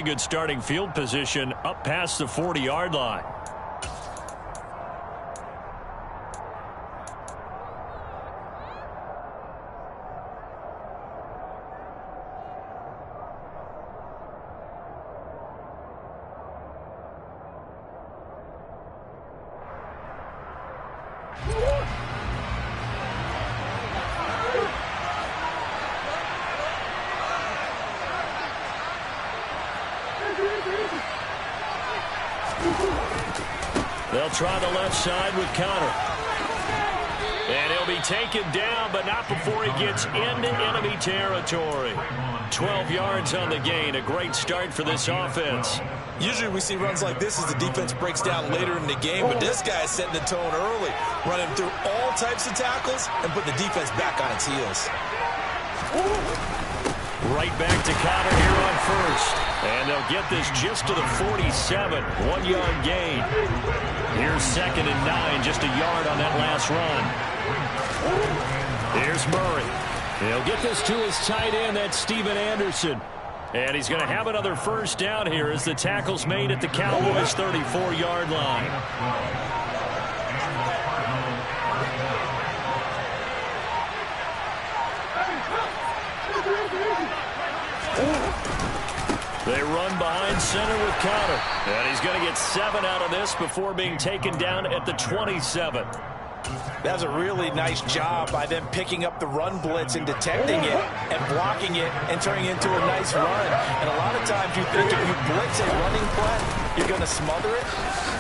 Good starting field position up past the 40-yard line. They'll try the left side with Connor. And he'll be taken down, but not before he gets into enemy territory. 12 yards on the gain. A great start for this offense. Usually we see runs like this as the defense breaks down later in the game, but this guy is setting the tone early, running through all types of tackles and put the defense back on its heels. Right back to Connor here on first. And they'll get this just to the 47. 1-yard gain. Here's 2nd and 9, just a yard on that last run. Here's Murray. He'll get this to his tight end, that's Steven Anderson. And he's going to have another first down here as the tackle's made at the Cowboys' 34-yard line. They run behind center with Connor. And he's going to get 7 out of this before being taken down at the 27. That's a really nice job by them picking up the run blitz and detecting it and blocking it and turning it into a nice run. And a lot of times you think if you blitz a running play, you're going to smother it.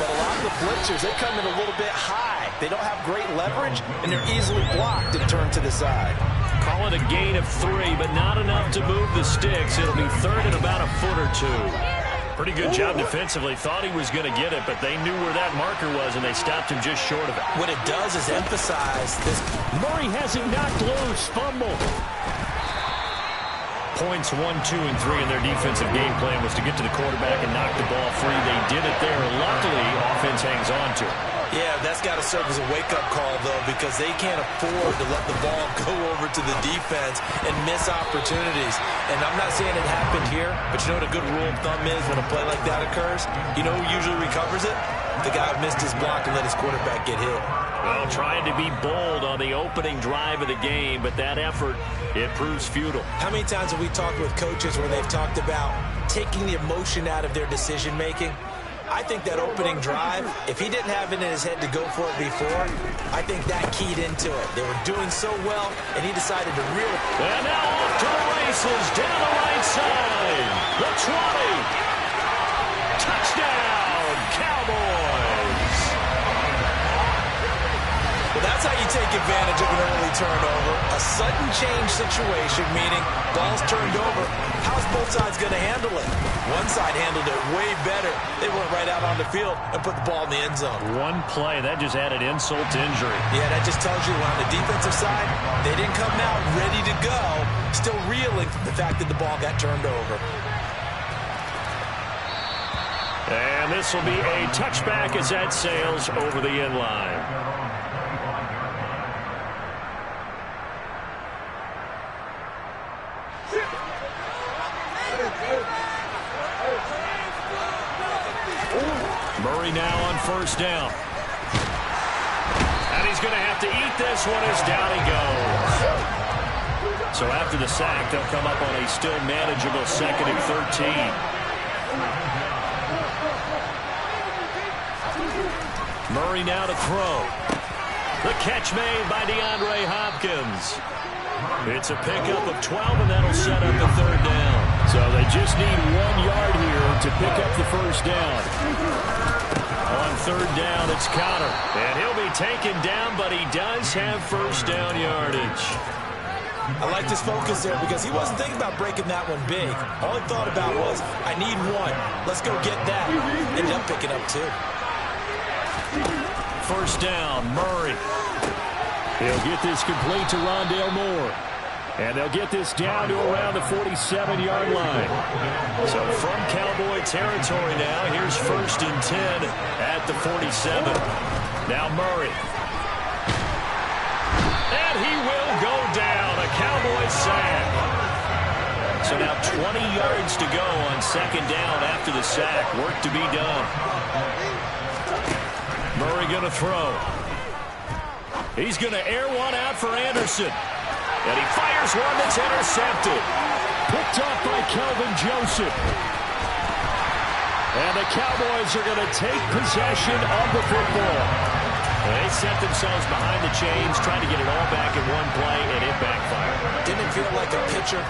But a lot of the blitzers, they come in a little bit high. They don't have great leverage, and they're easily blocked and turned to the side. Call it a gain of 3, but not enough to move the sticks. It'll be 3rd and about a foot or 2. Pretty good job defensively. Thought he was going to get it, but they knew where that marker was, and they stopped him just short of it. What it does is emphasize this. Murray has it knocked loose. Fumble. Points 1, 2, and 3 in their defensive game plan was to get to the quarterback and knock the ball free. They did it there. Luckily, offense hangs on to it. Yeah, that's got to serve as a wake-up call, though, because they can't afford to let the ball go over to the defense and miss opportunities. And I'm not saying it happened here, but you know what a good rule of thumb is when a play like that occurs? You know who usually recovers it? The guy who missed his block and let his quarterback get hit. Well, trying to be bold on the opening drive of the game, but that effort, it proves futile. How many times have we talked with coaches where they've talked about taking the emotion out of their decision-making? I think that opening drive, if he didn't have it in his head to go for it before, I think that keyed into it. They were doing so well, and he decided to really... And now off to the races, down the right side. The 20. Touchdown, Cowboys. Well, that's how you take advantage of an early turnover. A sudden change situation, meaning ball's turned over. How's both sides going to handle it? One side handled it way better. They went right out on the field and put the ball in the end zone. One play, that just added insult to injury. Yeah, that just tells you on the defensive side, they didn't come out ready to go, still reeling from the fact that the ball got turned over. And this will be a touchback as that sails over the end line. Murray now on first down. And he's going to have to eat this one as down he goes. So after the sack, they'll come up on a still manageable 2nd and 13. Murray now to throw. The catch made by DeAndre Hopkins. It's a pickup of 12, and that'll set up the 3rd down. So they just need 1 yard here to pick up the first down. On 3rd down, it's Connor. And he'll be taken down, but he does have first down yardage. I liked his focus there because he wasn't thinking about breaking that one big. All he thought about was, I need 1. Let's go get that. Ended up picking up 2. First down, Murray. He'll get this complete to Rondale Moore. And they'll get this down to around the 47-yard line. So from Cowboy territory now, here's 1st and 10 at the 47. Now Murray. And he will go down. A Cowboy sack. So now 20 yards to go on second down after the sack. Work to be done. Murray going to throw. He's going to air one out for Anderson. And he fires one that's intercepted. Picked off by Kelvin Joseph. And the Cowboys are going to take possession of the football. They set themselves behind the chains, trying to get it all back in one play, and it backfired. Didn't it feel like a pitcher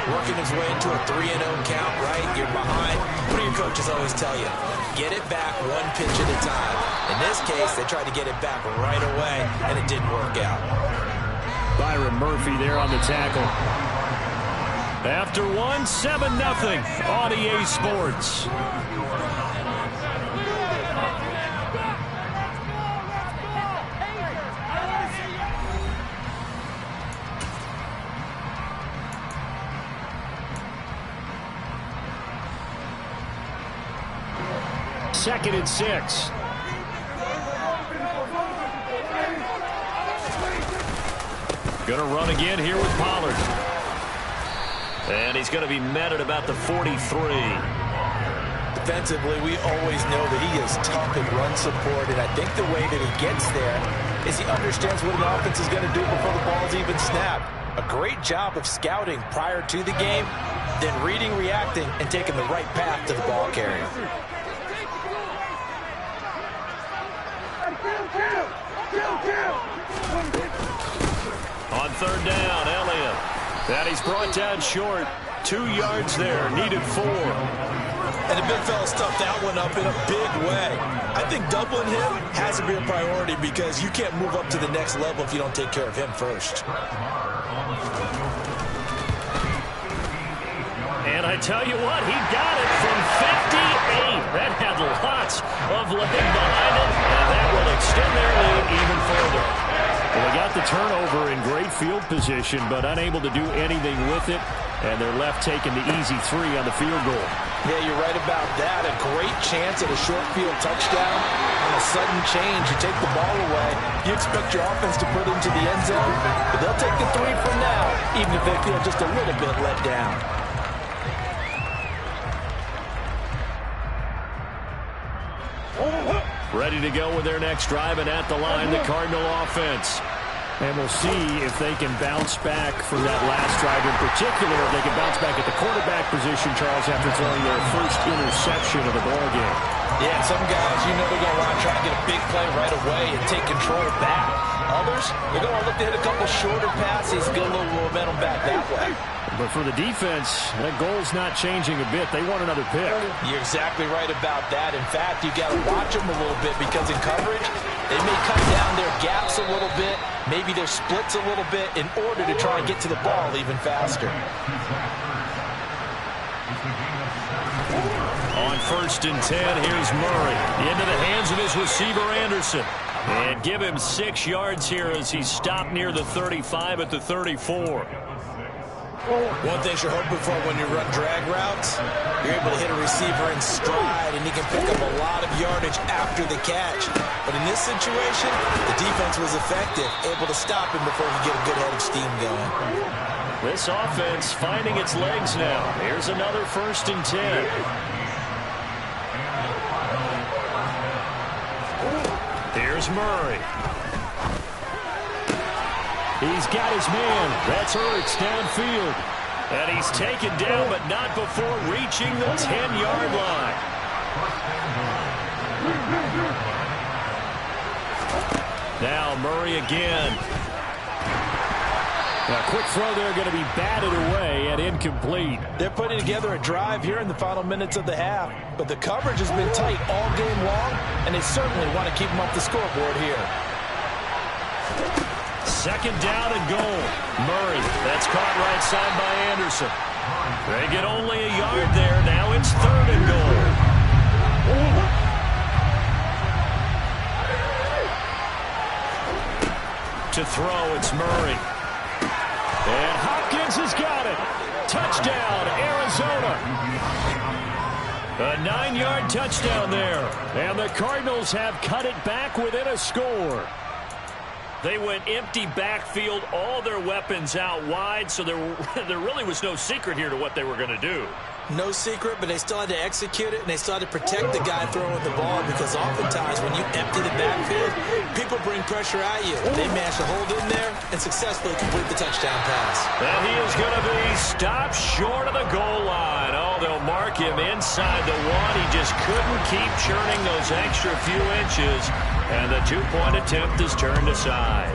working his way into a 3-0 count, right? You're behind. What do your coaches always tell you? Get it back one pitch at a time. In this case, they tried to get it back right away, and it didn't work out. Byron Murphy there on the tackle. After one, 7-0 on EA Sports. Second and 6. Gonna run again here with Pollard. And he's going to be met at about the 43. Defensively, we always know that he is tough in run support, and I think the way that he gets there is he understands what an offense is going to do before the ball's even snapped. A great job of scouting prior to the game, then reading, reacting, and taking the right path to the ball carrier. On third down, Elliott. That he's brought down short. 2 yards there, needed 4. And the big fella stuffed that one up in a big way. I think doubling him has to be a priority because you can't move up to the next level if you don't take care of him first. And I tell you what, he got it from 58. That had lots of leg behind it, and that will extend their lead even further. Well, they got the turnover in great field position, but unable to do anything with it, and they're left taking the easy 3 on the field goal. Yeah, you're right about that. A great chance at a short field touchdown. On a sudden change, you take the ball away. You expect your offense to put it into the end zone, but they'll take the 3 from now, even if they feel just a little bit let down. Ready to go with their next drive, and at the line, the Cardinal offense. And we'll see if they can bounce back from that last drive in particular. If they can bounce back at the quarterback position, Charles, after throwing their first interception of the ballgame. Yeah, some guys, you know they're going to want to try to get a big play right away and take control back. Others, they're going to look to hit a couple shorter passes, get a little momentum back that way. But for the defense, that goal's not changing a bit. They want another pick. You're exactly right about that. In fact, you got to watch them a little bit because in coverage, they may cut down their gaps a little bit, maybe their splits a little bit in order to try and get to the ball even faster. On first and 10, here's Murray. Into the hands of his receiver, Anderson. And give him 6 yards here as he's stopped near the 35 at the 34. One thing you're hoping for when you run drag routes, you're able to hit a receiver in stride, and he can pick up a lot of yardage after the catch. But in this situation, the defense was effective, able to stop him before he get a good head of steam going. This offense finding its legs now. Here's another first and 10. Here's Murray. He's got his man. That's Ertz downfield. And he's taken down, but not before reaching the 10-yard line. Now Murray again. A quick throw there going to be batted away and incomplete. They're putting together a drive here in the final minutes of the half, but the coverage has been tight all game long, and they certainly want to keep them up the scoreboard here. Second down and goal. Murray, that's caught right side by Anderson. They get only a yard there. Now it's third and goal. To throw, it's Murray. And Hopkins has got it. Touchdown, Arizona. A 9-yard touchdown there. And the Cardinals have cut it back within a score. They went empty backfield, all their weapons out wide, so there really was no secret here to what they were going to do. No secret, but they still had to execute it, and they still had to protect the guy throwing the ball, because oftentimes when you empty the backfield, people bring pressure at you. They managed to hold in there and successfully complete the touchdown pass. And he is going to be stopped short of the goal line. Oh, they'll mark him inside the one. He just couldn't keep churning those extra few inches, and the two-point attempt is turned aside.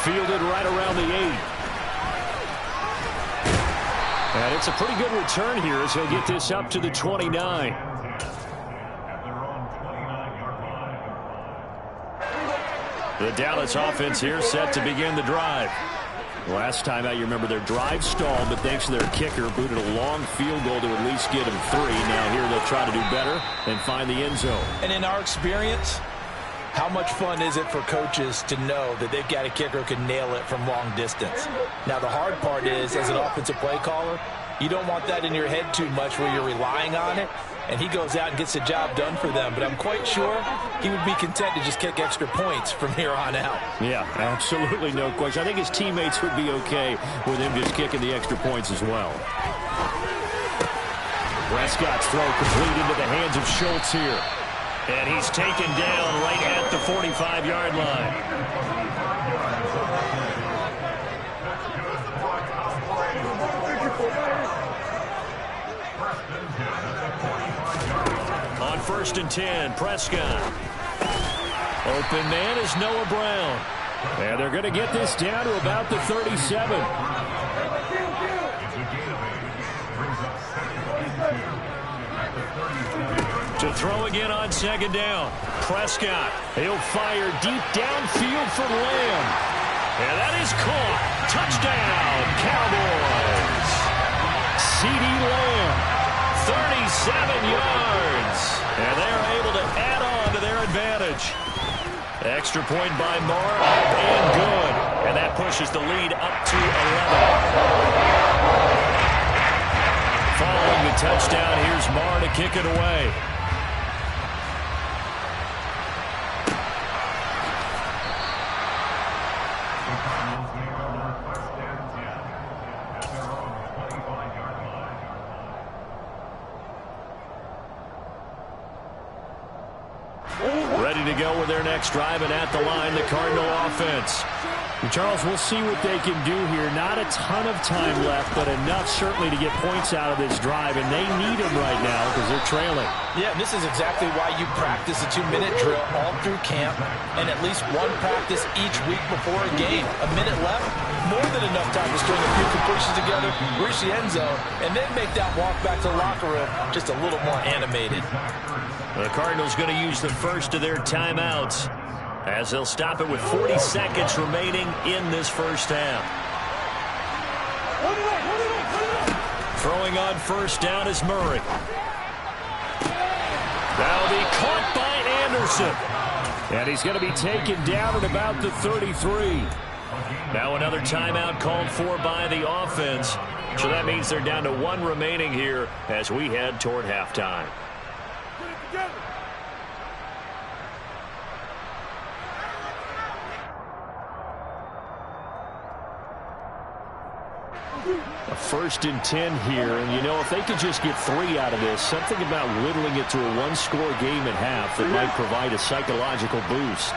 Fielded right around the 8. And it's a pretty good return here as he'll get this up to the 29. The Dallas offense here set to begin the drive. Last time out, you remember their drive stalled, but thanks to their kicker, booted a long field goal to at least get them 3. Now here they'll try to do better and find the end zone. And in our experience, how much fun is it for coaches to know that they've got a kicker who can nail it from long distance? Now, the hard part is, as an offensive play caller, you don't want that in your head too much where you're relying on it, and he goes out and gets the job done for them. But I'm quite sure he would be content to just kick extra points from here on out. Yeah, absolutely no question. I think his teammates would be okay with him just kicking the extra points as well. Prescott's throw complete into the hands of Schultz here. And he's taken down right at the 45-yard line. On 1st and 10, Prescott. Open man is Noah Brown. And they're going to get this down to about the 37. To throw again on 2nd down. Prescott. He'll fire deep downfield for Lamb. And that is caught. Touchdown, Cowboys. C.D. Lamb, 37 yards. And they are able to add on to their advantage. Extra point by Marr, up and good. And that pushes the lead up to 11. Following the touchdown, here's Marr to kick it away. Ready to go with their next drive, and at the line, the Cardinal offense. And Charles, we'll see what they can do here. Not a ton of time left, but enough certainly to get points out of this drive, and they need them right now because they're trailing. Yeah, this is exactly why you practice a 2-minute drill all through camp and at least one practice each week before a game. A minute left, more than enough time to string a few completions together, reach the end zone, and then make that walk back to the locker room just a little more animated. The Cardinals going to use the first of their timeouts as they'll stop it with 40 seconds remaining in this first half. Throwing on 1st down is Murray. That'll be caught by Anderson. And he's going to be taken down at about the 33. Now another timeout called for by the offense. So that means they're down to 1 remaining here as we head toward halftime. A 1st and 10 here, and you know, if they could just get 3 out of this, something about whittling it to a 1-score game at half that might provide a psychological boost.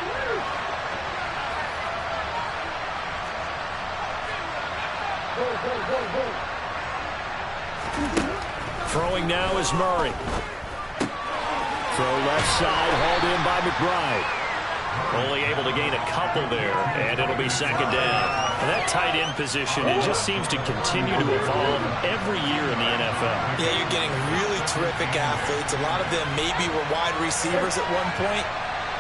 Throwing now is Murray. Throw left side, hauled in by McBride. Only able to gain a couple there, and it'll be 2nd down. And that tight end position, it just seems to continue to evolve every year in the NFL. Yeah, you're getting really terrific athletes. A lot of them maybe were wide receivers at one point.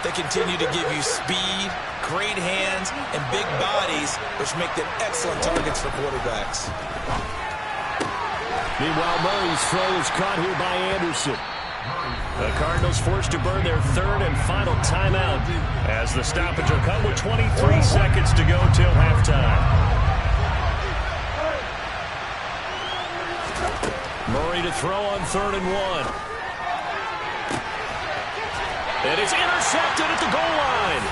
They continue to give you speed, great hands, and big bodies, which make them excellent targets for quarterbacks. Meanwhile, Murray's throw is caught here by Anderson. The Cardinals forced to burn their 3rd and final timeout as the stoppage will come with 23 seconds to go till halftime. Murray to throw on 3rd and 1. And it's intercepted at the goal line.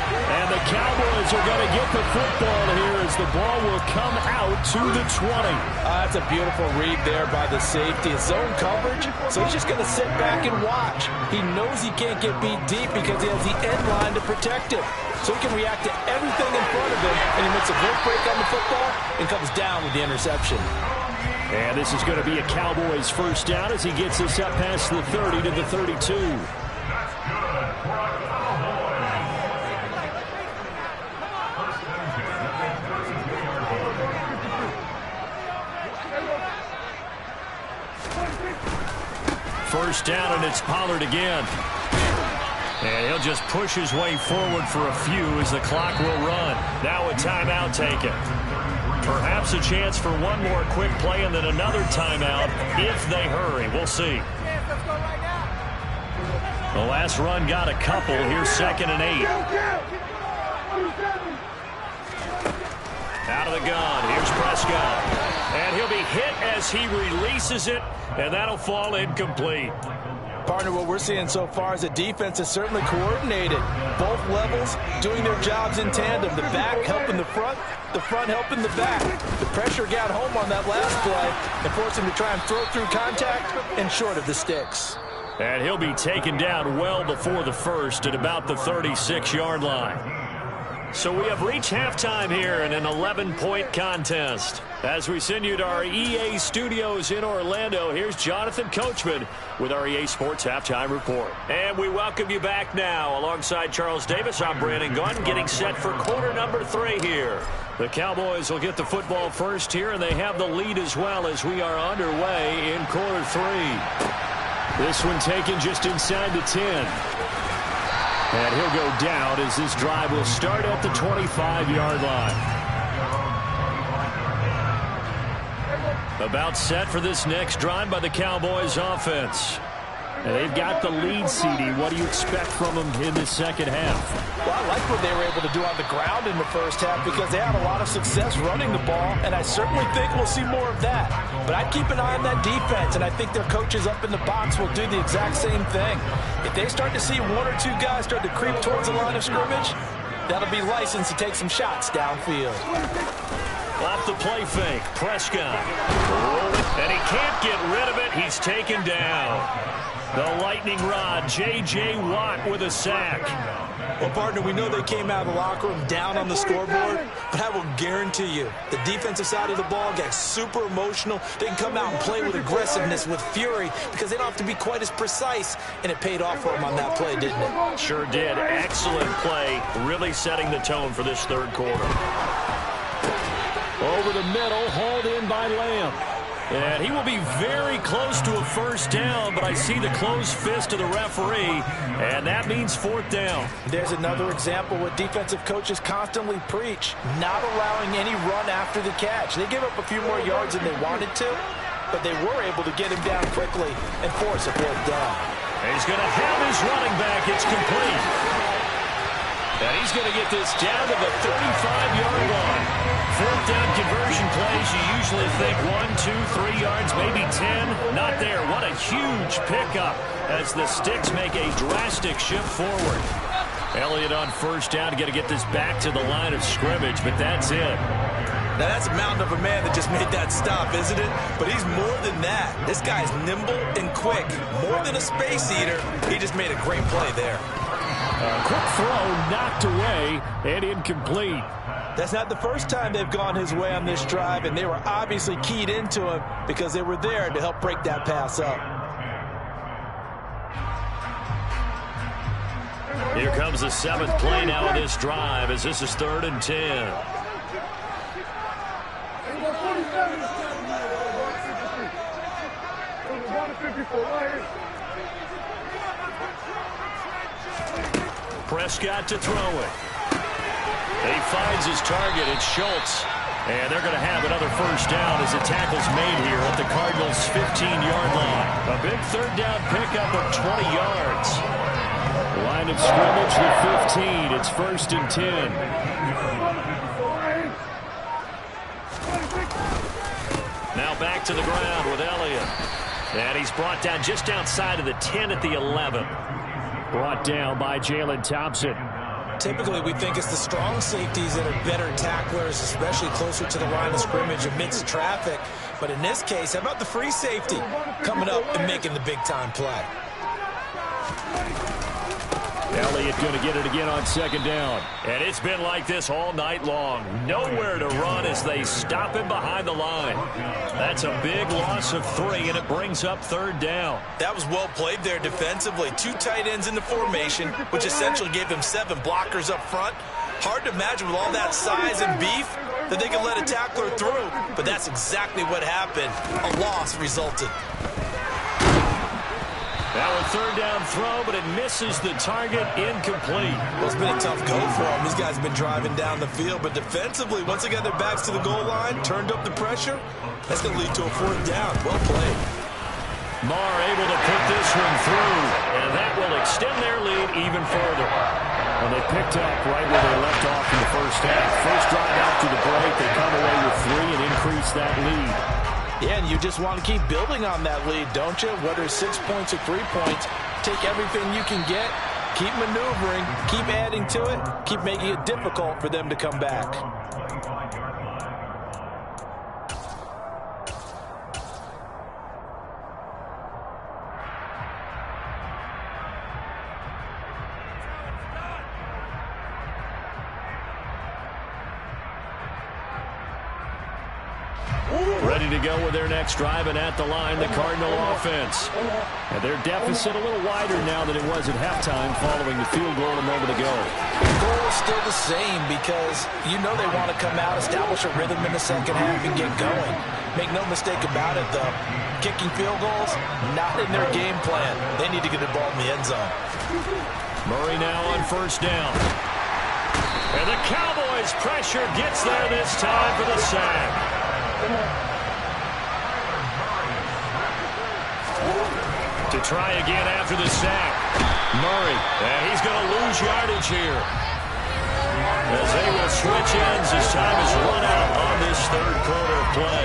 And the Cowboys are going to get the football here as the ball will come out to the 20. That's a beautiful read there by the safety. It's zone coverage, so he's just going to sit back and watch. He knows he can't get beat deep because he has the end line to protect him. So he can react to everything in front of him, and he makes a great break on the football and comes down with the interception. And this is going to be a Cowboys first down as he gets this up past the 30 to the 32. First down, and it's Pollard again. And he'll just push his way forward for a few as the clock will run. Now a timeout taken. Perhaps a chance for one more quick play and then another timeout if they hurry. We'll see. The last run got a couple. Here's 2nd and 8. Out of the gun. Here's Prescott. And he'll be hit as he releases it, and that'll fall incomplete. Partner, what we're seeing so far is the defense is certainly coordinated. Both levels doing their jobs in tandem. The back helping the front helping the back. The pressure got home on that last play and forced him to try and throw through contact and short of the sticks. And he'll be taken down well before the first at about the 36-yard line. So we have reached halftime here in an 11-point contest. As we send you to our EA studios in Orlando, here's Jonathan Coachman with our EA Sports Halftime Report. And we welcome you back now. Alongside Charles Davis, I'm Brandon Gunn, getting set for quarter number 3 here. The Cowboys will get the football first here, and they have the lead as well as we are underway in quarter 3. This one taken just inside the 10. And he'll go down as this drive will start at the 25-yard line. About set for this next drive by the Cowboys offense. And they've got the lead, CD. What do you expect from them in this second half? Well, I like what they were able to do on the ground in the first half because they had a lot of success running the ball, and I certainly think we'll see more of that. But I'd keep an eye on that defense, and I think their coaches up in the box will do the exact same thing. If they start to see one or two guys start to creep towards the line of scrimmage, that'll be licensed to take some shots downfield. Off the play fake, Prescott. And he can't get rid of it. He's taken down. The lightning rod, J.J. Watt with a sack. Well, partner, we know they came out of the locker room down on the scoreboard, but I will guarantee you the defensive side of the ball got super emotional. They can come out and play with aggressiveness, with fury, because they don't have to be quite as precise, and it paid off for them on that play, didn't it? Sure did. Excellent play, really setting the tone for this third quarter. Over the middle, hauled in by Lamb. And he will be very close to a first down, but I see the closed fist of the referee, and that means 4th down. There's another example what defensive coaches constantly preach, not allowing any run after the catch. They gave up a few more yards than they wanted to, but they were able to get him down quickly and force a 4th down. And he's going to have his running back. It's complete. And he's going to get this down to the 35-yard line. 4th down conversion plays, you usually think 1, 2, 3 yards, maybe 10. Not there. What a huge pickup as the sticks make a drastic shift forward. Elliott on first down, got to get this back to the line of scrimmage, but that's it. Now, that's a mountain of a man that just made that stop, isn't it? But he's more than that. This guy's nimble and quick. More than a space eater. He just made a great play there. A quick throw knocked away and incomplete. That's not the first time they've gone his way on this drive, and they were obviously keyed into him because they were there to help break that pass up. Here comes the 7th play now of this drive as this is 3rd and 10. Prescott to throw it. He finds his target. It's Schultz. And they're going to have another first down as the tackle's made here at the Cardinals' 15-yard line. A big 3rd down pickup of 20 yards. Line of scrimmage, the 15. It's 1st and 10. Now back to the ground with Elliott. And he's brought down just outside of the 10 at the 11. Brought down by Jalen Thompson. Typically, we think it's the strong safeties that are better tacklers, especially closer to the line of scrimmage amidst traffic. But in this case, how about the free safety coming up and making the big-time play? Elliott going to get it again on second down. And it's been like this all night long. Nowhere to run as they stop him behind the line. That's a big loss of 3, and it brings up third down. That was well played there defensively. 2 tight ends in the formation, which essentially gave them 7 blockers up front. Hard to imagine with all that size and beef that they could let a tackler through. But that's exactly what happened. A loss resulted. That was third down throw, but it misses the target, incomplete. Well, it's been a tough go for them. These guys have been driving down the field, but defensively, once they got their backs to the goal line, turned up the pressure, that's going to lead to a fourth down. Well played. Marr able to put this one through, and that will extend their lead even further. Well, they picked up right where they left off in the first half. First drive after the break, they come away with 3 and increase that lead. Yeah, and you just want to keep building on that lead, don't you? Whether it's 6 points or 3 points, take everything you can get, keep maneuvering, keep adding to it, keep making it difficult for them to come back. Ready to go with their next drive, and at the line, the Cardinal offense. And their deficit a little wider now than it was at halftime following the field goal a moment ago. The goal is still the same because you know they want to come out, establish a rhythm in the second half, and get going. Make no mistake about it, though. Kicking field goals, not in their game plan. They need to get the ball in the end zone. Murray now on first down. And the Cowboys' pressure gets there this time for the sack. To try again after the sack. Murray, and he's going to lose yardage here. As they will switch ends as time is run out on this third quarter of play.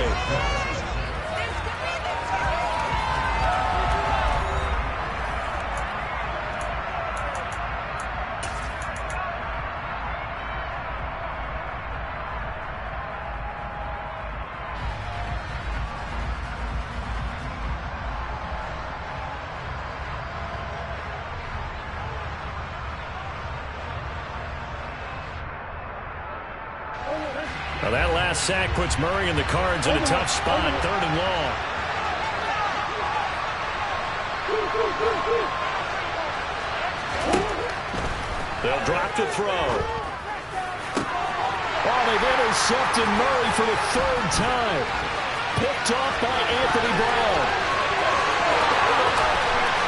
Now that last sack puts Murray and the Cards in a tough spot, third and long. They'll drop to throw. Oh, they've intercepted Murray for the third time. Picked off by Anthony Brown.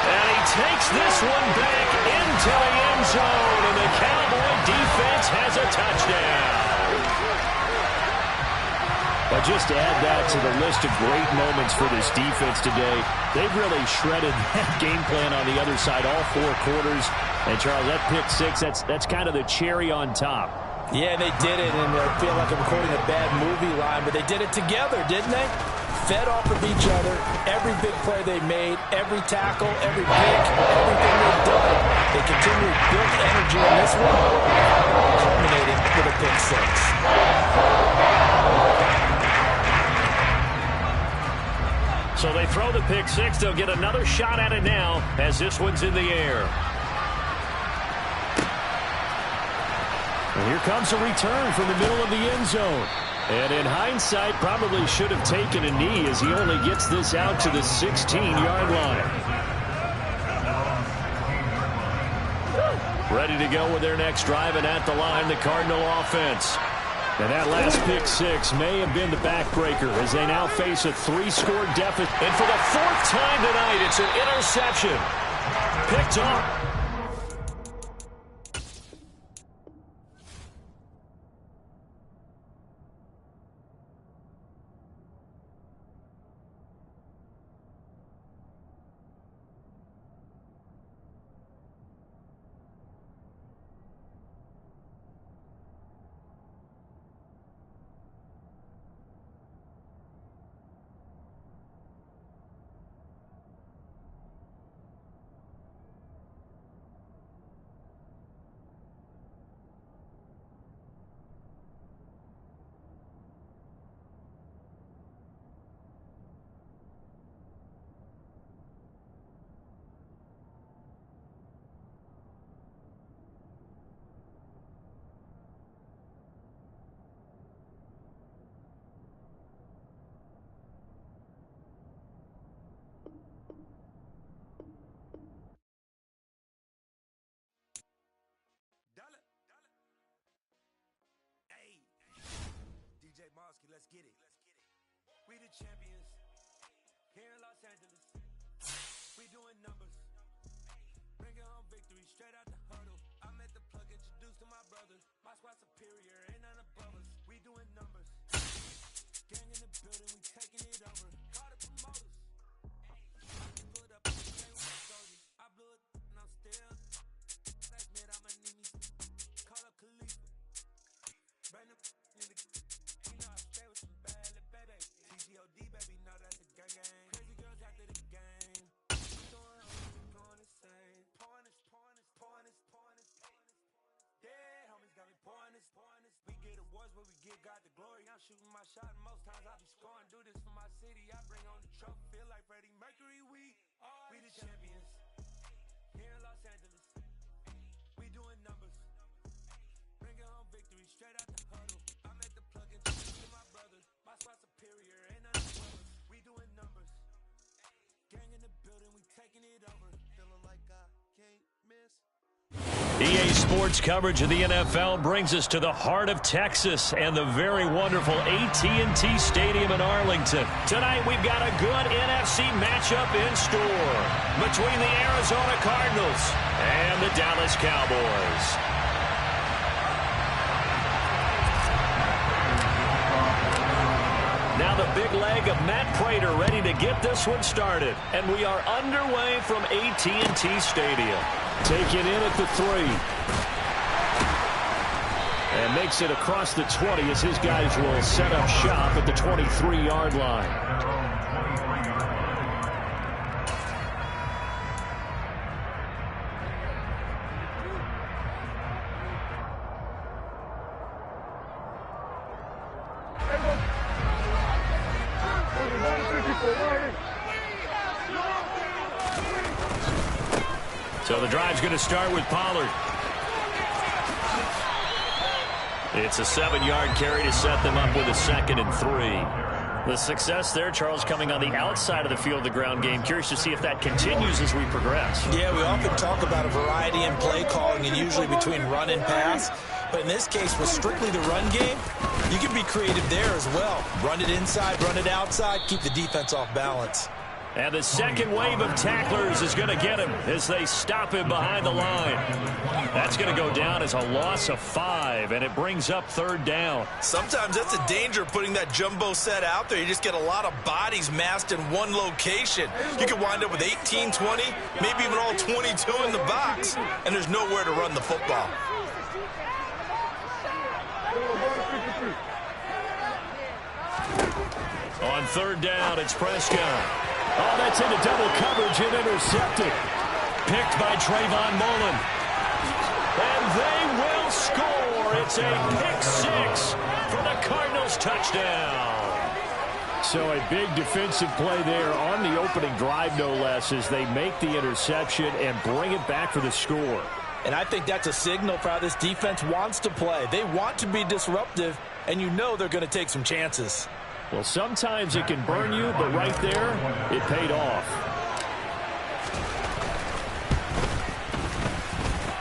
And he takes this one back into the end zone, and the Cowboy defense has a touchdown. But just to add that to the list of great moments for this defense today, they've really shredded that game plan on the other side all 4 quarters. And, Charles, that pick 6, that's kind of the cherry on top. Yeah, they did it, and I feel like I'm quoting a bad movie line, but they did it together, didn't they? Fed off of each other, every big play they made, every tackle, every pick, everything they've done. They continue to build energy in this one, culminating with a pick 6. So they throw the pick 6. They'll get another shot at it now as this one's in the air. And here comes a return from the middle of the end zone. And in hindsight, probably should have taken a knee as he only gets this out to the 16-yard line. Ready to go with their next drive, and at the line, the Cardinal offense. And that last pick 6 may have been the backbreaker as they now face a 3-score deficit. And for the 4th time tonight, it's an interception. Picked up. champions here in Los Angeles. We doing numbers, bringing home victory straight out the huddle. I met the plug, introduced to my brothers. My squad superior, ain't none above us. We doing numbers, gang in the building, we taking it over. Call the promoters, put up the game with my soldiers. I blew it and I'm still. Last minute I'ma need me. Call up Khalifa, bring them in the. You know I stay with some bad little baby. TGOD baby, know that's a gang gang. Crazy girls after the game. Pouring the same. Pouring this. Yeah, homies got me pouring this. We get awards where we give God the glory. I'm shooting my shot and most times I be scoring. Do this for my city. I bring on the trophy. Feel like Freddie Mercury. We the champions here in Los Angeles. We doing numbers, bringing home victory straight out the huddle. I met the plug and to my brothers. My squad superior, ain't none above us. We doing numbers, gang in the building, we taking it over. Feeling like I can't miss. EA Sports coverage of the NFL brings us to the heart of Texas and the very wonderful AT&T Stadium in Arlington. Tonight we've got a good NFC matchup in store between the Arizona Cardinals and the Dallas Cowboys. Now the big leg of Matt Prater ready to get this one started. And we are underway from AT&T Stadium. Taken in at the 3. And makes it across the 20 as his guys will set up shop at the 23-yard line. So the drive's going to start with Pollard. It's a 7-yard carry to set them up with a 2nd and 3. The success there, Charles, coming on the outside of the field, the ground game. Curious to see if that continues as we progress. Yeah, we often talk about a variety in play calling and usually between run and pass. But in this case, with strictly the run game, you can be creative there as well. Run it inside, run it outside, keep the defense off balance. And the second wave of tacklers is going to get him as they stop him behind the line. That's going to go down as a loss of 5, and it brings up 3rd down. Sometimes that's a danger putting that jumbo set out there. You just get a lot of bodies massed in one location. You could wind up with 18, 20, maybe even all 22 in the box, and there's nowhere to run the football. On 3rd down, it's Prescott. Oh, that's into double coverage and intercepted. Picked by Trayvon Mullen. And they will score. It's a pick 6 for the Cardinals touchdown. So a big defensive play there on the opening drive, no less, as they make the interception and bring it back for the score. And I think that's a signal for how this defense wants to play. They want to be disruptive, and you know they're going to take some chances. Well, sometimes it can burn you, but right there, it paid off.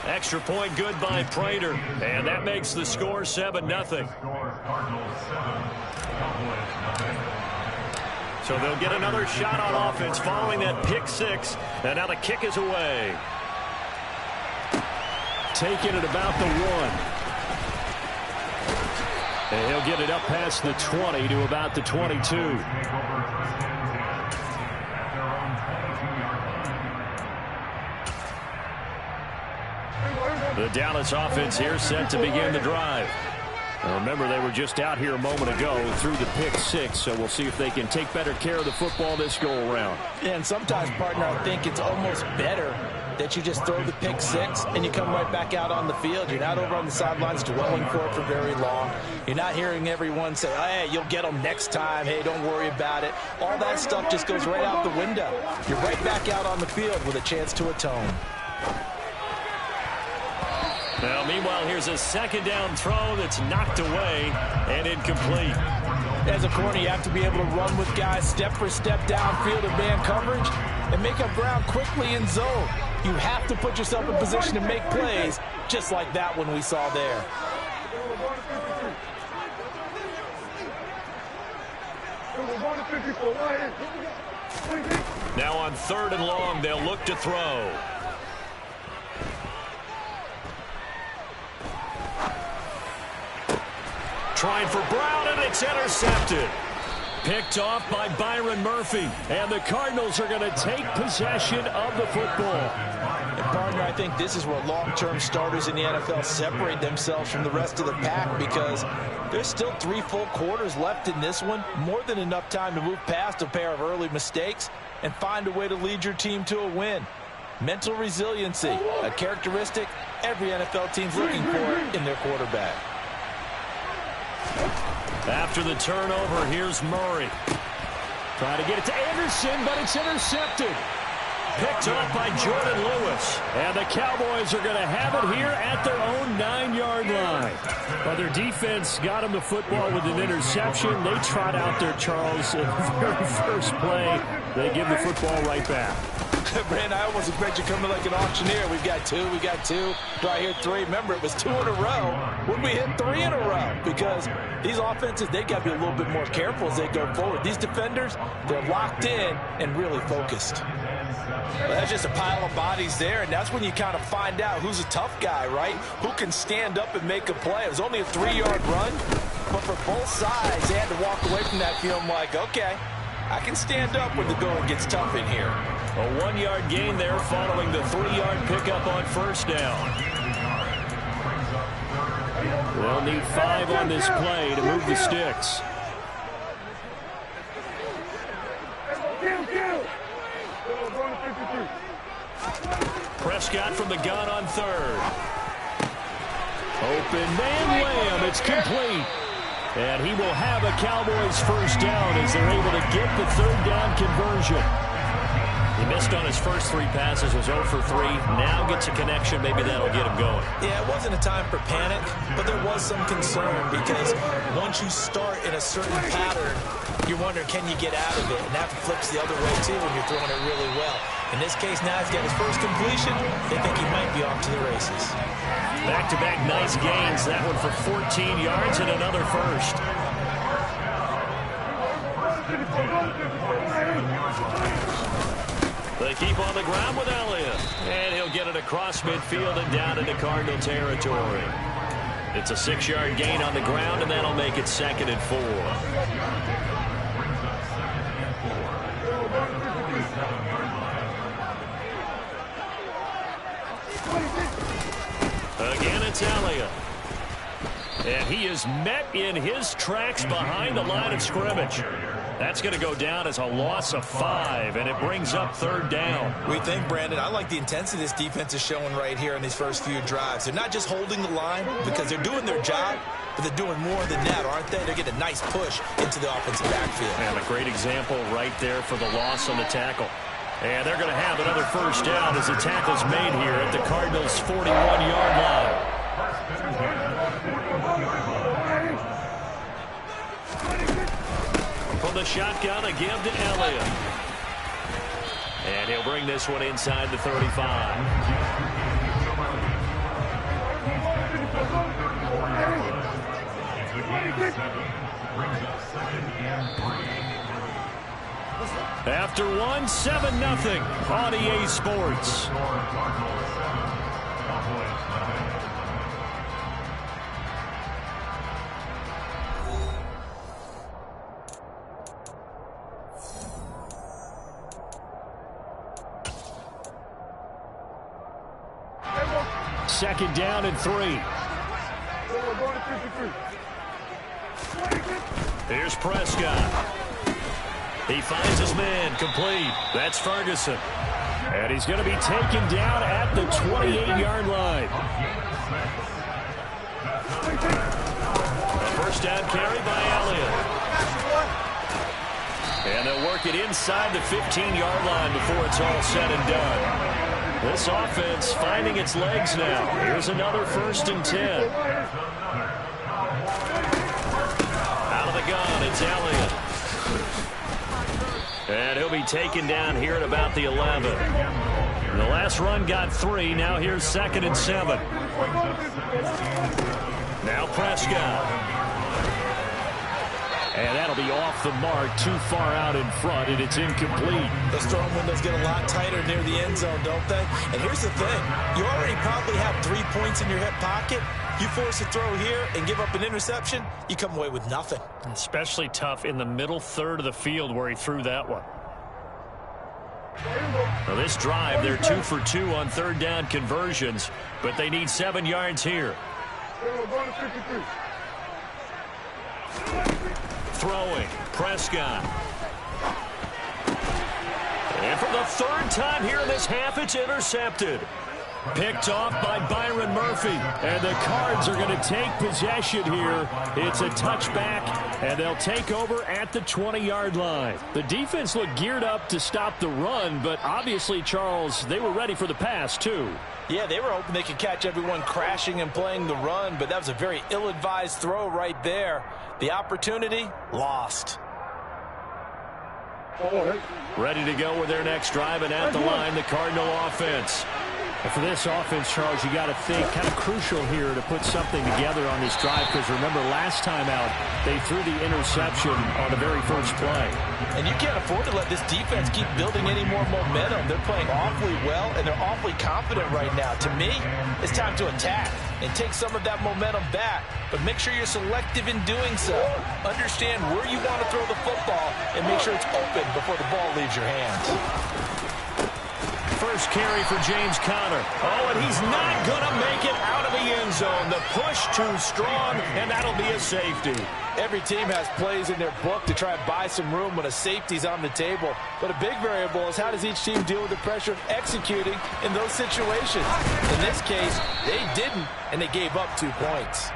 Extra point good by Prater, and that makes the score 7-0. So they'll get another shot on offense following that pick 6, and now the kick is away. Taken at about the 1. And he'll get it up past the 20 to about the 22. The Dallas offense here set to begin the drive. Now remember, they were just out here a moment ago through the pick 6, so we'll see if they can take better care of the football this go-around. And sometimes, partner, I think it's almost better that you just throw the pick 6 and you come right back out on the field. You're not over on the sidelines dwelling for it for very long. You're not hearing everyone say, hey, you'll get them next time. Hey, don't worry about it. All that stuff just goes right out the window. You're right back out on the field with a chance to atone. Now, meanwhile, here's a 2nd down throw that's knocked away and incomplete. As a corner, you have to be able to run with guys step for step downfield in man coverage and make up ground quickly in zone. You have to put yourself in position to make plays, just like that one we saw there. Now on 3rd and long, they'll look to throw. Trying for Brown, and it's intercepted. Picked off by Byron Murphy. And the Cardinals are going to take possession of the football. And partner, I think this is where long-term starters in the NFL separate themselves from the rest of the pack, because there's still 3 full quarters left in this one. More than enough time to move past a pair of early mistakes and find a way to lead your team to a win. Mental resiliency, a characteristic every NFL team's looking for in their quarterback. After the turnover, here's Murray. Trying to get it to Anderson, but it's intercepted. Picked off by Jordan Lewis. And the Cowboys are going to have it here at their own 9-yard line. Well, their defense got them the football with an interception. They trot out there, Charles, in the very first play. They give the football right back. Brand, I almost expect you coming like an auctioneer. We've got 2, we got 2. Do I hear 3? Remember, it was 2 in a row when we hit 3 in a row, because these offenses, they got to be a little bit more careful as they go forward. These defenders, they're locked in and really focused. Well, that's just a pile of bodies there, and that's when you kind of find out who's a tough guy, right? Who can stand up and make a play. It was only a 3-yard run, but for both sides, they had to walk away from that feeling like, okay, I can stand up when the going gets tough in here. A 1-yard gain there following the 3-yard pickup on 1st down. They'll need 5 on this play to move the sticks. Prescott from the gun on 3rd. Open man, wham, it's complete. And he will have a Cowboys 1st down as they're able to get the 3rd down conversion. He missed on his first 3 passes, was 0 for 3. Now gets a connection. Maybe that'll get him going. Yeah, it wasn't a time for panic, but there was some concern, because once you start in a certain pattern, you're wondering, can you get out of it? And that flips the other way, too, when you're throwing it really well. In this case, now he's got his first completion. They think he might be off to the races. Back-to-back nice gains. That one for 14 yards and another first. They keep on the ground with Elliott. And he'll get it across midfield and down into Cardinal territory. It's a 6-yard gain on the ground, and that'll make it 2nd and 4. Again, it's Elliott. And he is met in his tracks behind the line of scrimmage. That's going to go down as a loss of 5, and it brings up 3rd down. We think, Brandon, I like the intensity this defense is showing right here in these first few drives. They're not just holding the line because they're doing their job, but they're doing more than that, aren't they? They're getting a nice push into the offensive backfield. And a great example right there for the loss on the tackle. And they're going to have another 1st down as the tackle's made here at the Cardinals' 41-yard line. From the shotgun, a give to Elliott. And he'll bring this one inside the 35. After 1, 7-0 on EA Sports. Second down and 3. Here's Prescott. He finds his man, complete. That's Ferguson. And he's going to be taken down at the 28-yard line. A 1st down carry by Elliott. And they'll work it inside the 15-yard line before it's all said and done. This offense finding its legs now. Here's another 1st and 10. Out of the gun, it's Elliott. And he'll be taken down here at about the 11. The last run got 3. Now here's 2nd and 7. Now Prescott. And that'll be off the mark, too far out in front, and it's incomplete. Those throwing windows get a lot tighter near the end zone, don't they? And here's the thing. You already probably have 3 points in your hip pocket. You force a throw here and give up an interception, you come away with nothing. Especially tough in the middle third of the field where he threw that one. Well, this drive, they're 2 for 2 on third down conversions, but they need 7 yards here. Throwing, Prescott. And for the third time here in this half, it's intercepted. Picked off by Byron Murphy. And the Cards are going to take possession here. It's a touchback, and they'll take over at the 20-yard line. The defense looked geared up to stop the run, but obviously, Charles, they were ready for the pass, too. Yeah, they were hoping they could catch everyone crashing and playing the run, but that was a very ill-advised throw right there. The opportunity, lost. Ready to go with their next drive, and at the line, the Cardinal offense. And for this offense, Charles, you got to think kind of crucial here to put something together on this drive, because remember last time out, they threw the interception on the very first play. And you can't afford to let this defense keep building any more momentum. They're playing awfully well, and they're awfully confident right now. To me, it's time to attack and take some of that momentum back, but make sure you're selective in doing so. Understand where you want to throw the football and make sure it's open before the ball leaves your hands. First carry for James Conner. Oh, and he's not going to make it out of the end zone. The push too strong, and that'll be a safety. Every team has plays in their book to try and buy some room when a safety's on the table. But a big variable is how does each team deal with the pressure of executing in those situations. In this case, they didn't, and they gave up 2 points.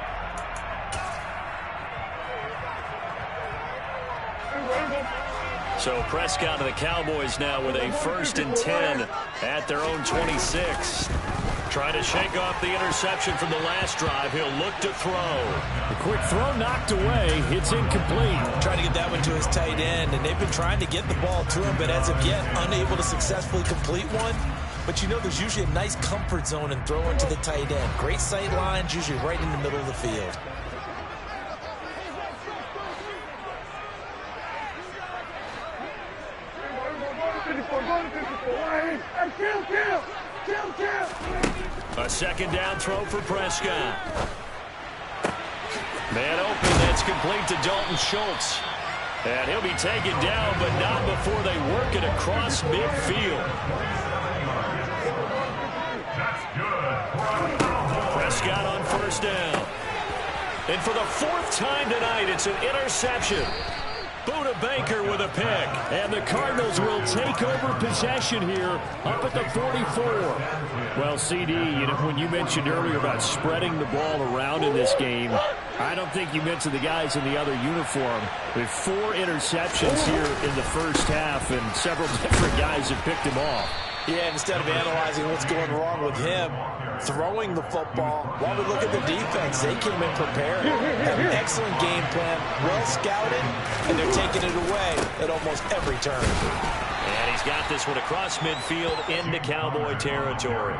So Prescott of the Cowboys now with a 1st and 10 at their own 26. Trying to shake off the interception from the last drive. He'll look to throw. The quick throw knocked away. It's incomplete. Trying to get that one to his tight end, and they've been trying to get the ball to him, but as of yet, unable to successfully complete one. But you know there's usually a nice comfort zone in throwing to the tight end. Great sight lines, usually right in the middle of the field. A second down throw for Prescott. Man open, that's complete to Dalton Schultz. And he'll be taken down, but not before they work it across midfield. Prescott on first down. And for the 4th time tonight, it's an interception. Buda Baker with a pick. And the Cardinals will take over possession here up at the 44. Well, CD, you know, when you mentioned earlier about spreading the ball around in this game, I don't think you mentioned the guys in the other uniform. With 4 interceptions here in the first half, and several different guys have picked him off. Yeah, instead of analyzing what's going wrong with him, throwing the football, while we look at the defense, they came in prepared, have an excellent game plan, well scouted, and they're taking it away at almost every turn. And he's got this one across midfield into Cowboy territory.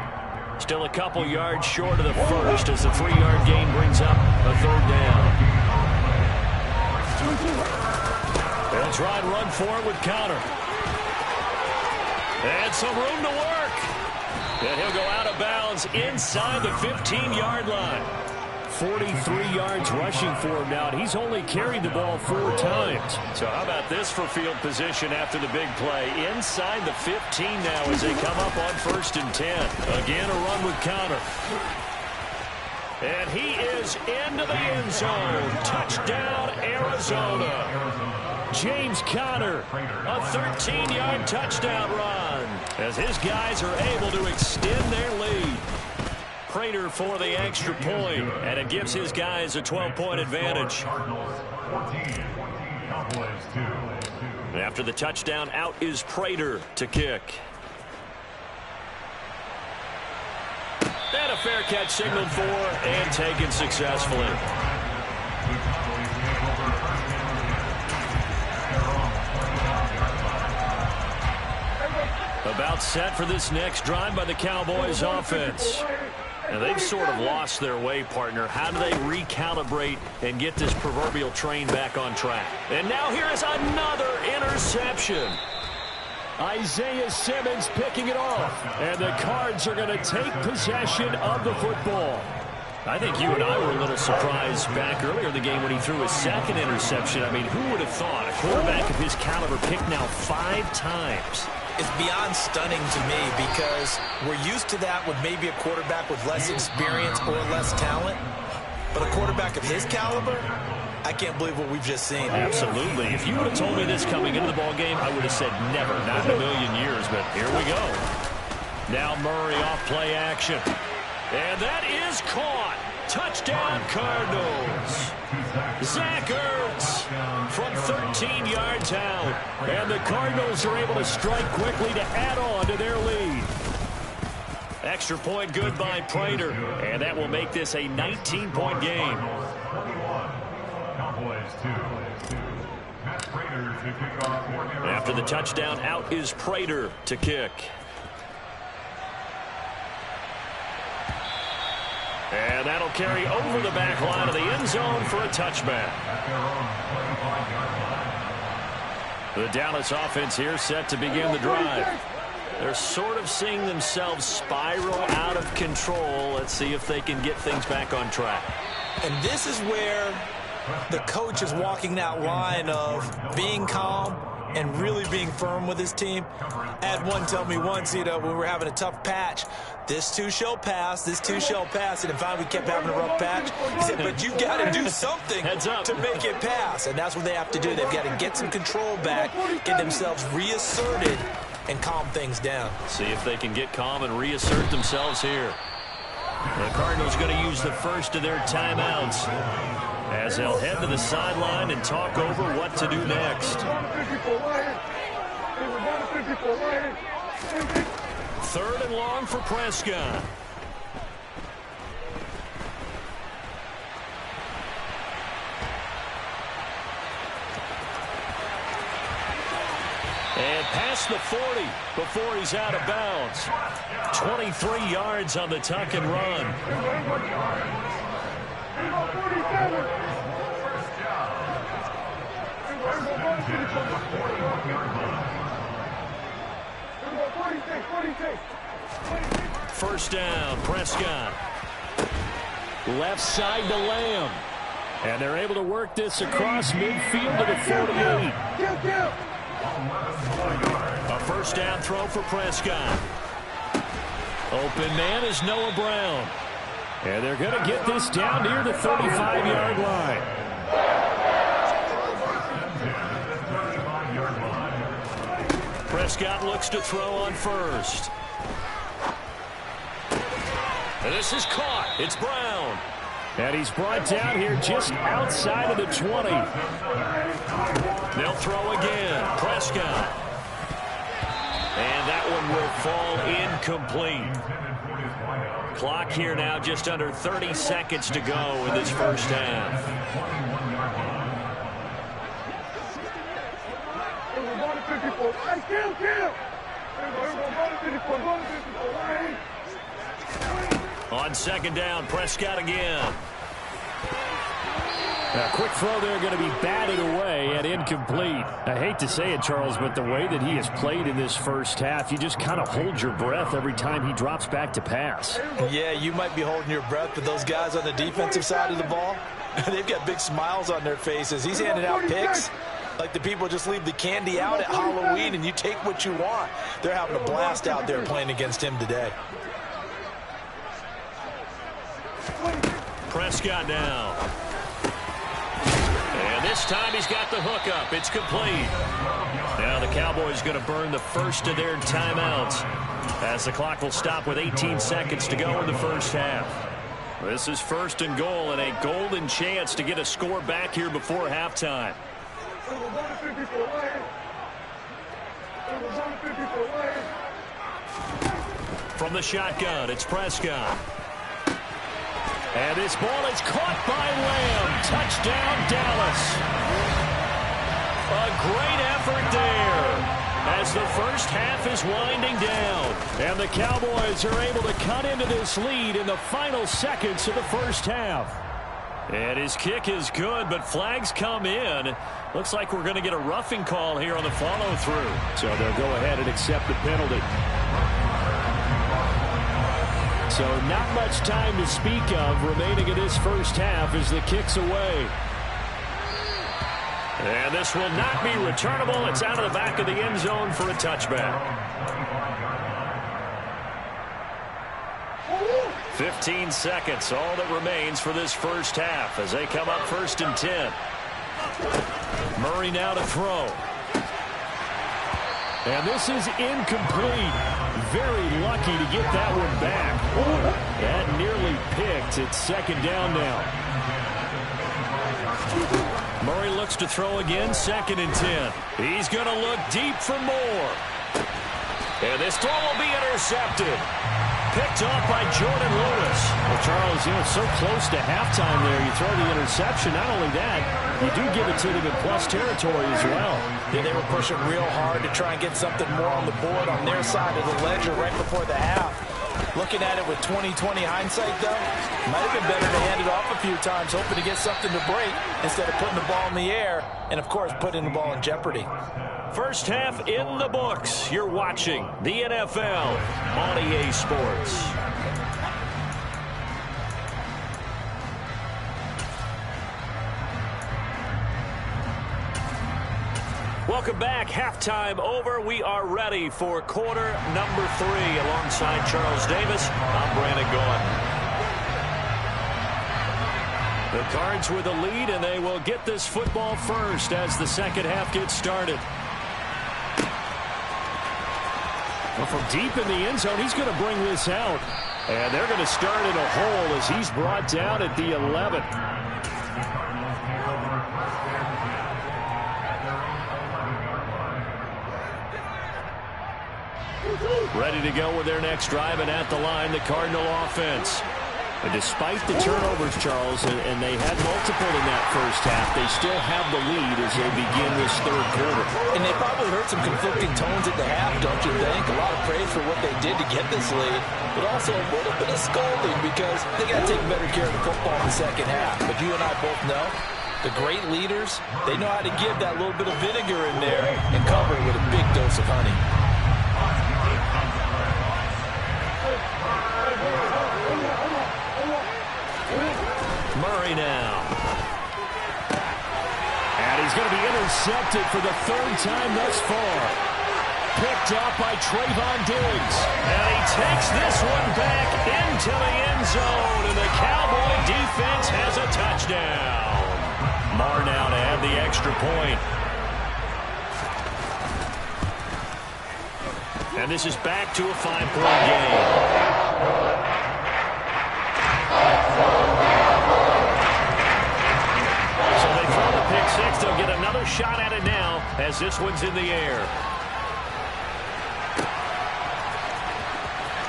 Still a couple yards short of the first as the 3-yard gain brings up a 3rd down. They'll try and run for it with Conner. And some room to work. And he'll go out of bounds inside the 15-yard line. 43 yards rushing for him now, and he's only carried the ball 4 times. So how about this for field position after the big play? Inside the 15 now as they come up on 1st and 10. Again, a run with Conner. And he is into the end zone. Touchdown, Arizona. James Conner, a 13-yard touchdown run as his guys are able to extend their lead. Prater for the extra point, and it gives his guys a 12-point advantage. After the touchdown, out is Prater to kick. And a fair catch signaled for and taken successfully. About set for this next drive by the Cowboys offense. Now, they've sort of lost their way, partner. How do they recalibrate and get this proverbial train back on track? And now here is another interception. Isaiah Simmons picking it off. And the Cards are going to take possession of the football. I think you and I were a little surprised back earlier in the game when he threw his second interception. I mean, who would have thought a quarterback of his caliber picked now 5 times? It's beyond stunning to me because we're used to that with maybe a quarterback with less experience or less talent. But a quarterback of his caliber, I can't believe what we've just seen. Absolutely. If you would have told me this coming into the ballgame, I would have said never, not in a million years. But here we go. Now Murray off play action. And that is caught. Touchdown, Cardinals. Zach Ertz from 13 yards out. And the Cardinals are able to strike quickly to add on to their lead. Extra point good by Prater. And that will make this a 19-point game. After the touchdown, out is Prater to kick. And that'll carry over the back line of the end zone for a touchback. The Dallas offense here set to begin the drive. They're sort of seeing themselves spiral out of control. Let's see if they can get things back on track. And this is where the coach is walking that line of being calm and really being firm with his team. I had one tell me once, when we were having a tough patch, this too shall pass, this too shall pass. And finally we kept having a rough patch. He said, but you got to do something to make it pass. And that's what they have to do. They've got to get some control back, get themselves reasserted, and calm things down. See if they can get calm and reassert themselves here. The Cardinals going to use the first of their timeouts as they'll head to the sideline and talk over what to do next. 3rd and long for Prescott. And past the 40 before he's out of bounds. 23 yards on the tuck and run. First down, Prescott. Left side to Lamb. And they're able to work this across midfield to the 48. A first down throw for Prescott. Open man is Noah Brown. And they're going to get this down near the 35-yard line. Prescott looks to throw on first. And this is caught. It's Brown. And he's brought down here just outside of the 20. They'll throw again. Prescott. And that one will fall incomplete. Clock here now just under 30 seconds to go in this first half. On second down, Prescott again. A quick throw there going to be batted away and incomplete. I hate to say it, Charles, but the way that he has played in this first half, you just kind of hold your breath every time he drops back to pass. Yeah, you might be holding your breath, but those guys on the defensive side of the ball, they've got big smiles on their faces. He's handing out picks like the people just leave the candy out at Halloween and you take what you want. They're having a blast out there playing against him today. Prescott now. And this time he's got the hook up. It's complete. Now the Cowboys going to burn the first of their timeouts as the clock will stop with 18 seconds to go in the first half. This is 1st and goal and a golden chance to get a score back here before halftime. From the shotgun, it's Prescott. And this ball is caught by Lamb. Touchdown, Dallas. A great effort there. as the first half is winding down. And the Cowboys are able to cut into this lead in the final seconds of the first half. And his kick is good, but flags come in. Looks like we're going to get a roughing call here on the follow-through. So they'll go ahead and accept the penalty. So not much time to speak of remaining in this first half as the kick's away. And this will not be returnable. It's out of the back of the end zone for a touchback. 15 seconds, all that remains for this first half as they come up 1st and 10. Murray now to throw. And this is incomplete. Very lucky to get that one back. That nearly picked. It's 2nd down now. Murray looks to throw again, 2nd and 10. He's going to look deep for more. And this throw will be intercepted. Picked off by Jordan Lewis. Well, Charles, so close to halftime there. You throw the interception. Not only that, you do give it to them in plus territory as well. Yeah, they were pushing real hard to try and get something more on the board on their side of the ledger right before the half. Looking at it with 20/20 hindsight, though, might have been better to hand it off a few times, hoping to get something to break instead of putting the ball in the air and, of course, putting the ball in jeopardy. First half in the books. You're watching the NFL on EA Sports. Welcome back. Halftime over. We are ready for quarter number 3. Alongside Charles Davis, I'm Brandon Gaudin. The Cards with a lead, and they will get this football first as the second half gets started. Well, from deep in the end zone, he's going to bring this out. And they're going to start in a hole as he's brought down at the 11. Ready to go with their next drive, and at the line, the Cardinal offense. And despite the turnovers, Charles, and they had multiple in that first half, they still have the lead as they begin this third quarter. And they probably heard some conflicting tones at the half, don't you think? A lot of praise for what they did to get this lead, but also a little bit of scolding because they got to take better care of the football in the second half. But you and I both know the great leaders, they know how to give that little bit of vinegar in there and cover it with a big dose of honey. Murray now. And he's going to be intercepted for the 3rd time thus far. Picked up by Trayvon Diggs. And he takes this one back into the end zone, and the Cowboy defense has a touchdown. Marr now to add the extra point. And this is back to a 5-point game. Pick 6, they'll get another shot at it now as this one's in the air.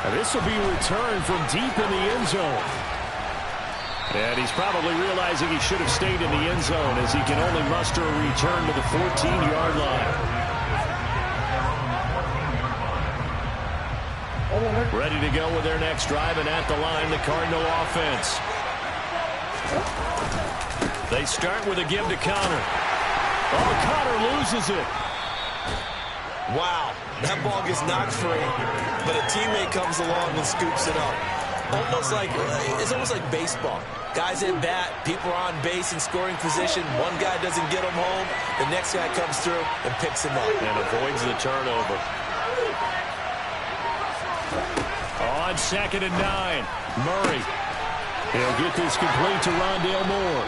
And this will be returned from deep in the end zone. And he's probably realizing he should have stayed in the end zone as he can only muster a return to the 14-yard line. Ready to go with their next drive, and at the line, the Cardinal offense. They start with a give to Connor. Oh, Connor loses it. Wow, that ball gets knocked free, but a teammate comes along and scoops it up. It's almost like baseball. Guys at bat, people are on base in scoring position. One guy doesn't get him home. The next guy comes through and picks him up. And avoids the turnover. On 2nd and 9, Murray. He'll get this complete to Rondale Moore.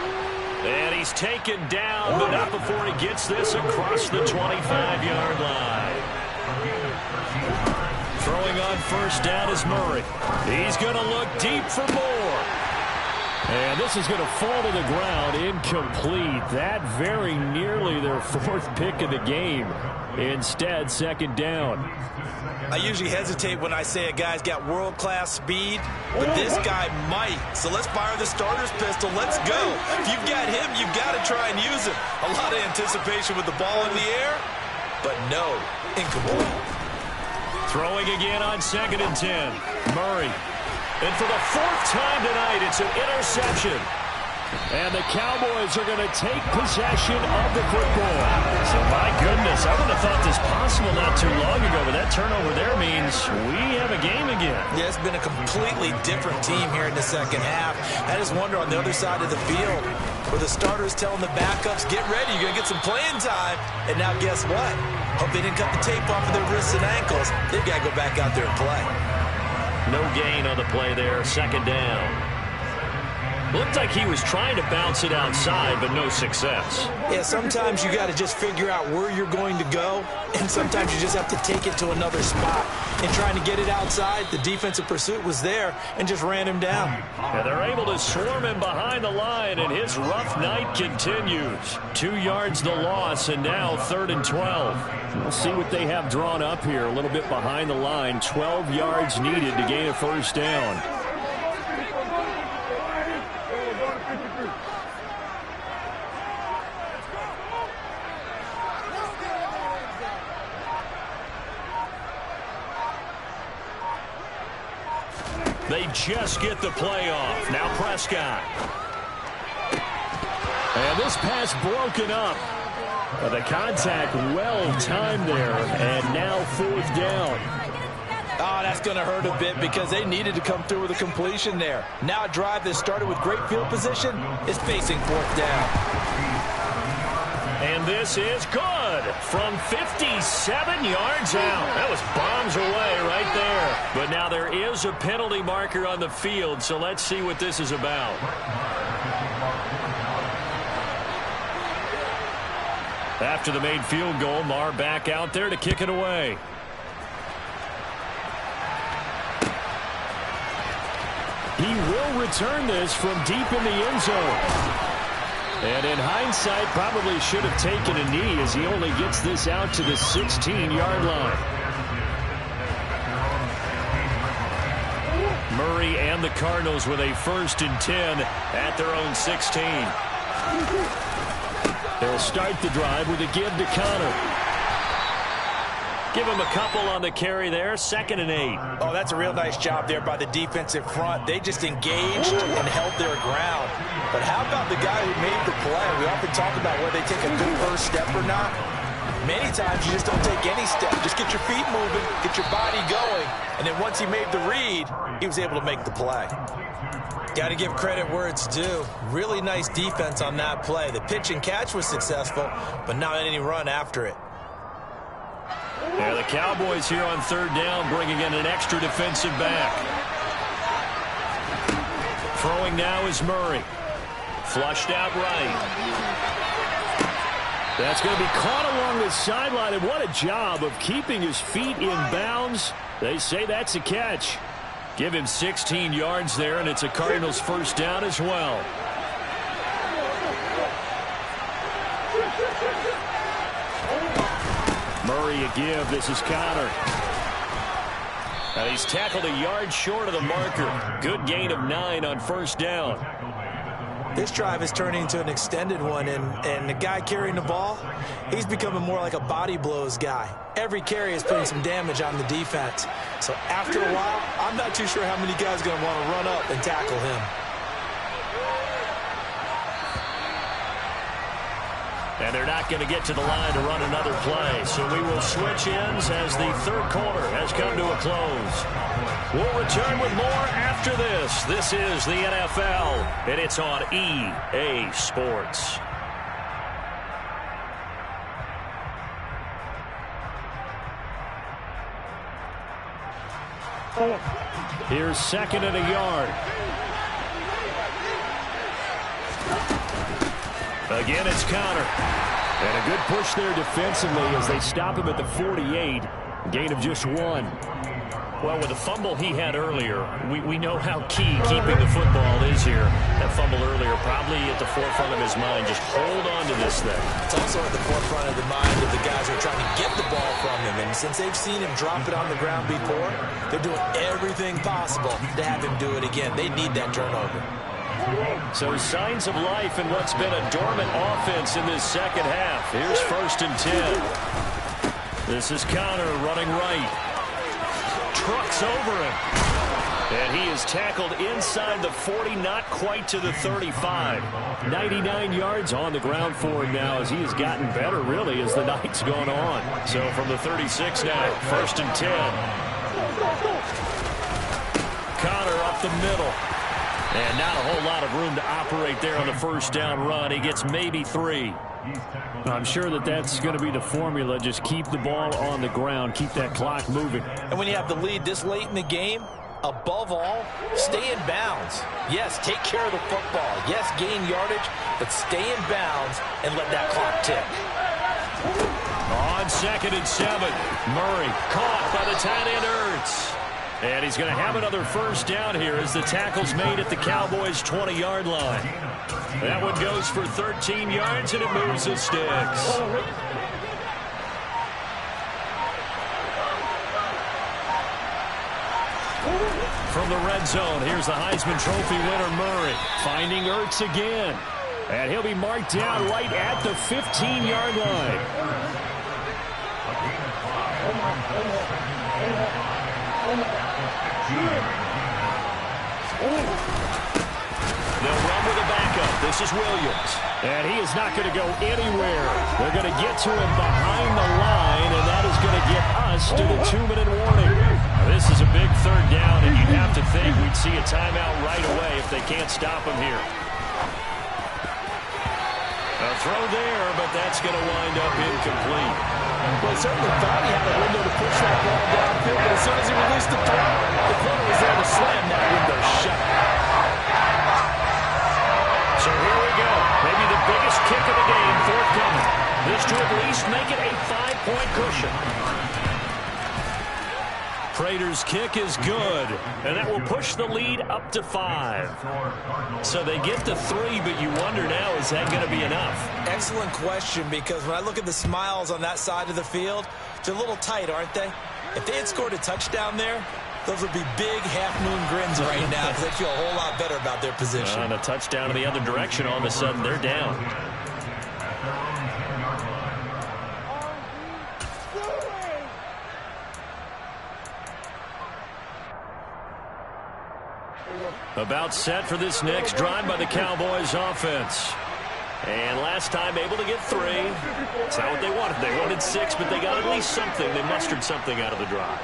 And he's taken down, but not before he gets this across the 25-yard line. Throwing on 1st down is Murray. He's going to look deep for more. And this is going to fall to the ground, incomplete. That very nearly their 4th pick of the game. Instead, 2nd down. I usually hesitate when I say a guy's got world-class speed, but this guy might. So let's fire the starter's pistol. Let's go. If you've got him, you've got to try and use him. A lot of anticipation with the ball in the air, but no, incomplete. Throwing again on 2nd and 10. Murray. And for the 4th time tonight, it's an interception. And the Cowboys are going to take possession of the football. So, my goodness, I wouldn't have thought this possible not too long ago, but that turnover there means we have a game again. Yeah, it's been a completely different team here in the second half. I just wonder on the other side of the field where the starters telling the backups, get ready, you're going to get some playing time. And now guess what? Hope they didn't cut the tape off of their wrists and ankles. They've got to go back out there and play. No gain on the play there, 2nd down. Looked like he was trying to bounce it outside, but no success. Yeah, sometimes you got to just figure out where you're going to go, and sometimes you just have to take it to another spot. And trying to get it outside, the defensive pursuit was there and just ran him down. And they're able to swarm him behind the line, and his rough night continues. 2 yards the loss, and now 3rd and 12. We'll see what they have drawn up here. A little bit behind the line. 12 yards needed to gain a 1st down. They just get the play off. Now Prescott. And this pass broken up. But the contact well-timed there. And now 4th down. Oh, that's going to hurt a bit because they needed to come through with a completion there. Now a drive that started with great field position is facing 4th down. And this is good from 57 yards out. That was bombs away right there. But now there is a penalty marker on the field, so let's see what this is about. After the made field goal, Marr back out there to kick it away. He will return this from deep in the end zone. And in hindsight, probably should have taken a knee as he only gets this out to the 16-yard line. Murray and the Cardinals with a 1st and 10 at their own 16. They'll start the drive with a give to Connor. Give him a couple on the carry there. 2nd and 8. Oh, that's a real nice job there by the defensive front. They just engaged and held their ground. But how about the guy who made the play? We often talk about whether they take a good first step or not. Many times you just don't take any step. Just get your feet moving, get your body going. And then once he made the read, he was able to make the play. Got to give credit where it's due. Really nice defense on that play. The pitch and catch was successful, but not any run after it. Yeah, the Cowboys here on 3rd down, bringing in an extra defensive back. Throwing now is Murray. Flushed out right. That's going to be caught along the sideline, and what a job of keeping his feet in bounds. They say that's a catch. Give him 16 yards there, and it's a Cardinals 1st down as well. Murray a give. This is Connor. And he's tackled a yard short of the marker. Good gain of 9 on 1st down. This drive is turning into an extended one, and the guy carrying the ball, he's becoming more like a body blows guy. Every carry is putting some damage on the defense. So after a while, I'm not too sure how many guys are going to want to run up and tackle him. And they're not going to get to the line to run another play. So we will switch ends as the 3rd quarter has come to a close. We'll return with more after this. This is the NFL, and it's on EA Sports. Here's 2nd and a yard. Again, it's Connor. And a good push there defensively as they stop him at the 48. Gain of just 1. Well, with the fumble he had earlier, we know how key keeping the football is here. That fumble earlier probably at the forefront of his mind. Just hold on to this thing. It's also at the forefront of the mind of the guys who are trying to get the ball from him. And since they've seen him drop it on the ground before, they're doing everything possible to have him do it again. They need that turnover. So signs of life in what's been a dormant offense in this second half. Here's 1st and 10. This is Connor running right. Trucks over him. And he is tackled inside the 40, not quite to the 35. 99 yards on the ground for him now as he has gotten better, really, as the night's gone on. So from the 36 now, 1st and 10. Connor up the middle. And not a whole lot of room to operate there on the first down run. He gets maybe 3. I'm sure that that's going to be the formula. Just keep the ball on the ground. Keep that clock moving. And when you have the lead this late in the game, above all, stay in bounds. Yes, take care of the football. Yes, gain yardage, but stay in bounds and let that clock tick. On 2nd and 7, Murray caught by the tight end Ertz. And he's going to have another first down here as the tackle's made at the Cowboys' 20-yard line. That one goes for 13 yards, and it moves the sticks. From the red zone, here's the Heisman Trophy winner, Murray, finding Ertz again. And he'll be marked down right at the 15-yard line. They'll run with a backup. This is Williams. And he is not going to go anywhere. They're going to get to him behind the line, and that is going to get us to the 2-minute warning. Now, this is a big 3rd down, and you'd have to think we'd see a timeout right away if they can't stop him here. A throw there, but that's going to wind up incomplete. Well, he certainly thought he had a window to push that ball downfield, but as soon as he released the throw, the corner was there to slam that window shut. So here we go. Maybe the biggest kick of the game forthcoming. This to at least make it a 5-point cushion. Prater's kick is good, and that will push the lead up to 5. So they get to 3, but you wonder now, is that going to be enough? Excellent question, because when I look at the smiles on that side of the field, they're a little tight, aren't they? If they had scored a touchdown there, those would be big half-moon grins right now because they feel a whole lot better about their position. And a touchdown in the other direction, all of a sudden they're down. About set for this next drive by the Cowboys offense. And last time able to get 3. That's not what they wanted. They wanted 6, but they got at least something. They mustered something out of the drive.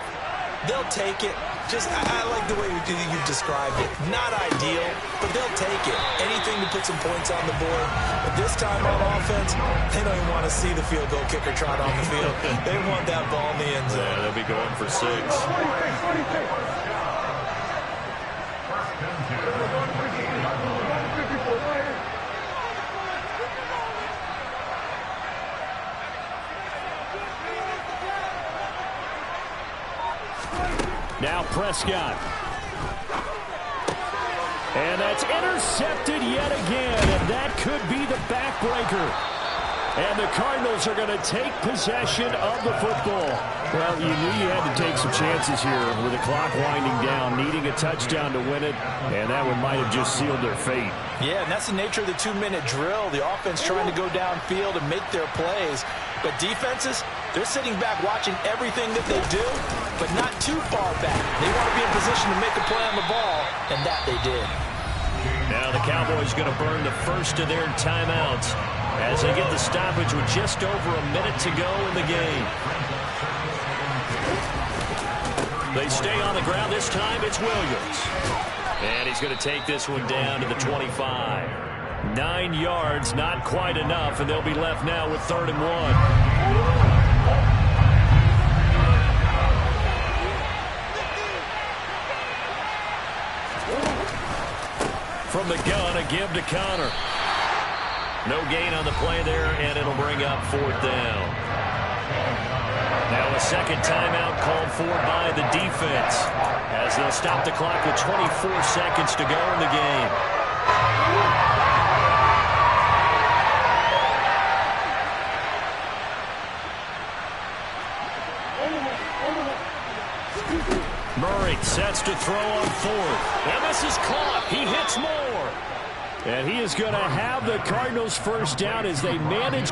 They'll take it. I like the way you described it. Not ideal, but they'll take it. Anything to put some points on the board. But this time on offense, they don't even want to see the field goal kicker trot on the field. They want that ball in the end zone. Yeah, they'll be going for 6. Now Prescott. And that's intercepted yet again, and that could be the backbreaker. And the Cardinals are going to take possession of the football. Well, you knew you had to take some chances here with the clock winding down, needing a touchdown to win it, and that one might have just sealed their fate. Yeah, and that's the nature of the 2-minute drill. The offense trying to go downfield and make their plays. But defenses, they're sitting back watching everything that they do, but not too far back. They want to be in position to make a play on the ball, and that they did. Now the Cowboys going to burn the first of their timeouts as they get the stoppage with just over a minute to go in the game. They stay on the ground. This time it's Williams. And he's going to take this one down to the 25. 9 yards, not quite enough, and they'll be left now with 3rd and 1. From the gun, a give to Connor. No gain on the play there, and it'll bring up 4th down. Now a second timeout called for by the defense as they'll stop the clock with 24 seconds to go in the game. Murray sets to throw on 4th. And this is caught. He hits more. And he is going to have the Cardinals first down as they manage